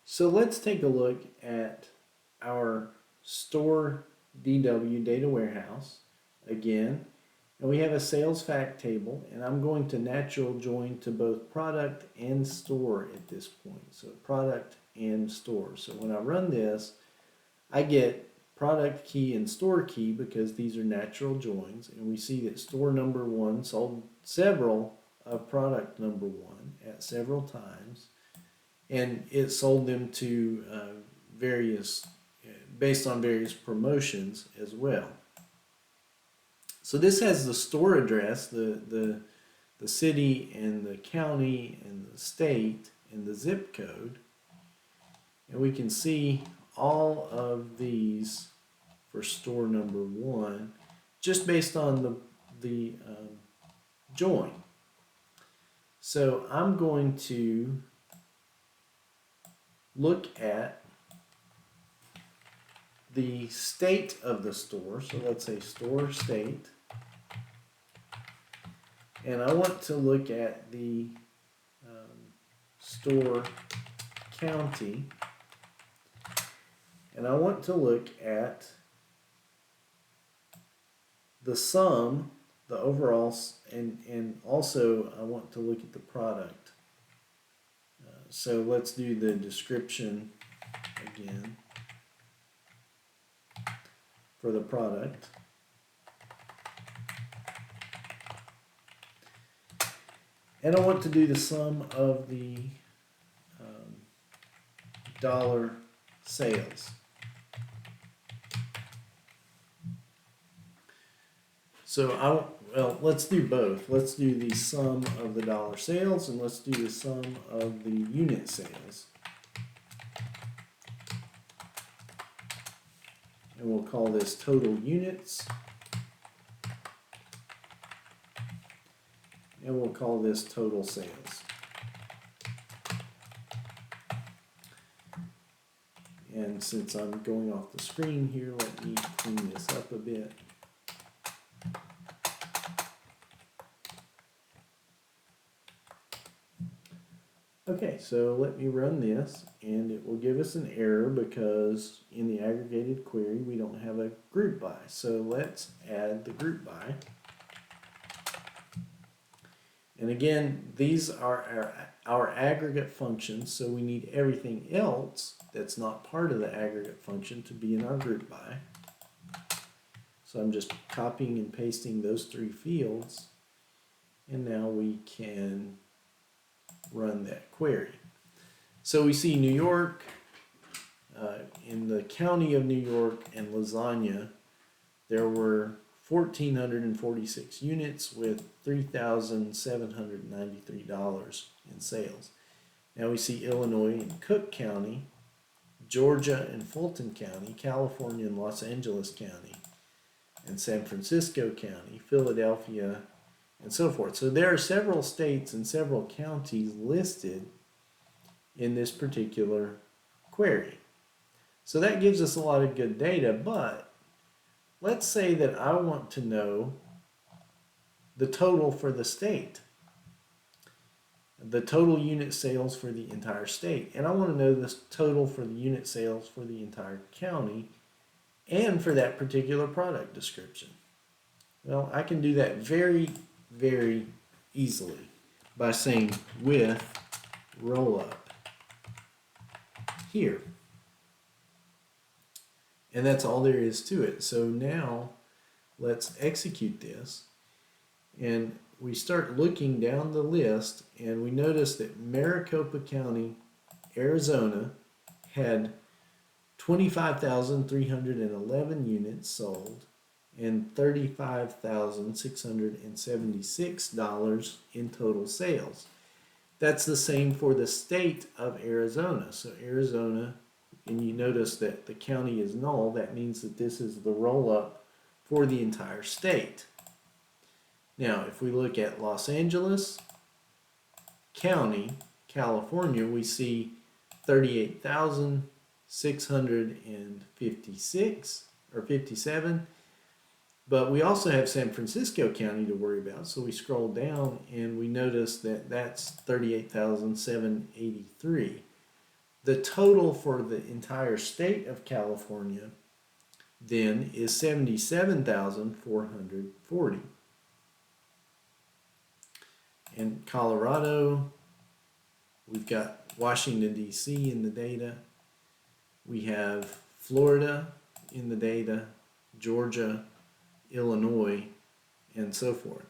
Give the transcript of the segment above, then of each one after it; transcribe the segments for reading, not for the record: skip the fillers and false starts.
So let's take a look at our store DW data warehouse again. And we have a sales fact table, and I'm going to natural join to both product and store at this point. So product and store. So when I run this, I get product key and store key because these are natural joins. And we see that store number one sold several of product number one at several times. And it sold them to various, based on various promotions as well. So this has the store address, the city and the county and the state and the zip code. And we can see all of these for store number one just based on the join. So I'm going to look at the state of the store. So let's say store state. And I want to look at the store county. And I want to look at the sum, the overall, and also I want to look at the product. So let's do the description again for the product. And I want to do the sum of the dollar sales. So well, let's do both. Let's do the sum of the dollar sales and let's do the sum of the unit sales. And we'll call this total units. And we'll call this total sales. And since I'm going off the screen here, let me clean this up a bit. Okay, so let me run this, and it will give us an error because in the aggregated query we don't have a group by. So let's add the group by. And again, these are our aggregate functions, so we need everything else that's not part of the aggregate function to be in our group by. So I'm just copying and pasting those three fields, and now we can run that query. So we see New York, in the county of New York and Lasagna, there were 1,446 units with $3,793 in sales. Now we see Illinois and Cook County, Georgia and Fulton County, California and Los Angeles County, and San Francisco County, Philadelphia, and so forth. So there are several states and several counties listed in this particular query. So that gives us a lot of good data, but let's say that I want to know the total for the state, the total unit sales for the entire state, and I want to know the total for the unit sales for the entire county and for that particular product description. Well, I can do that very easily by saying with ROLLUP here. And that's all there is to it. So now let's execute this. And we start looking down the list and we notice that Maricopa County, Arizona had 25,311 units sold and $35,676 in total sales. That's the same for the state of Arizona. So Arizona, and you notice that the county is null, that means that this is the roll-up for the entire state. Now, if we look at Los Angeles County, California, we see 38,656 or 57. But we also have San Francisco County to worry about, so we scroll down and we notice that that's 38,783. The total for the entire state of California then is 77,440. In Colorado, we've got Washington, D.C. in the data. We have Florida in the data, Georgia, Illinois, and so forth.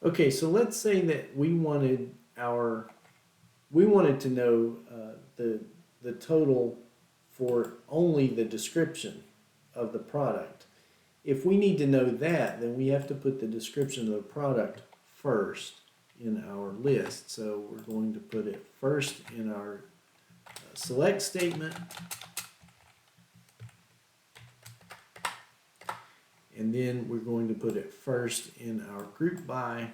Okay, so let's say that we wanted to know the total for only the description of the product. If we need to know that, then we have to put the description of the product first in our list. So we're going to put it first in our select statement, and then we're going to put it first in our group by,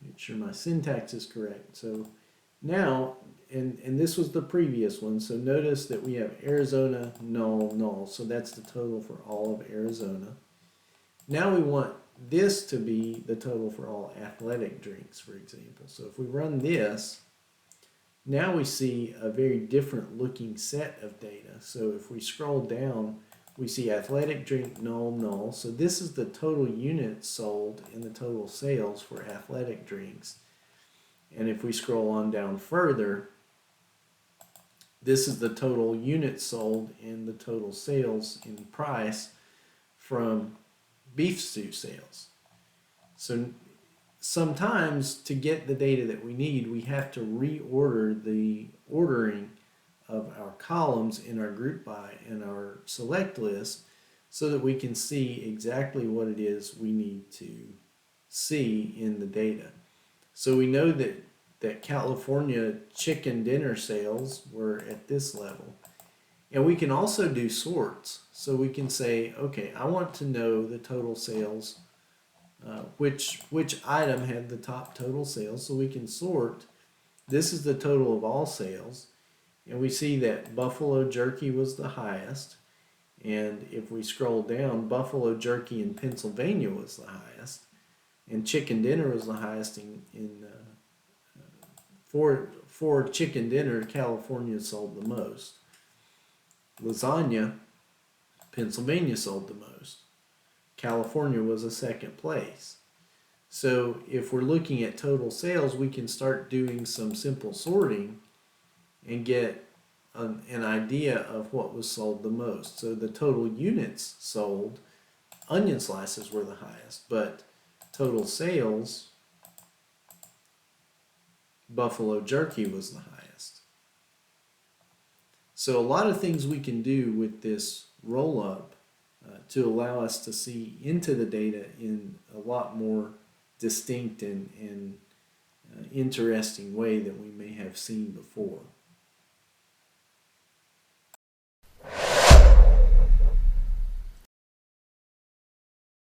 make sure my syntax is correct. So now, and this was the previous one, so notice that we have Arizona, null, null, so that's the total for all of Arizona. Now we want this to be the total for all athletic drinks, for example. So if we run this, now we see a very different looking set of data. So if we scroll down, we see athletic drink, null, null. So this is the total units sold and the total sales for athletic drinks. And if we scroll on down further, this is the total units sold and the total sales in price from beef stew sales. So sometimes to get the data that we need, we have to reorder the ordering of our columns in our group by and our select list so that we can see exactly what it is we need to see in the data. So we know that California chicken dinner sales were at this level. And we can also do sorts. So we can say, okay, I want to know the total sales, which item had the top total sales. So we can sort. This is the total of all sales. And we see that buffalo jerky was the highest. And if we scroll down, buffalo jerky in Pennsylvania was the highest. And chicken dinner was the highest for chicken dinner, California sold the most. Lasagna, Pennsylvania sold the most. California was a second place. So if we're looking at total sales, we can start doing some simple sorting and get an idea of what was sold the most. So the total units sold, onion slices were the highest, but total sales, buffalo jerky was the highest. So a lot of things we can do with this roll-up to allow us to see into the data in a lot more distinct and interesting way than we may have seen before.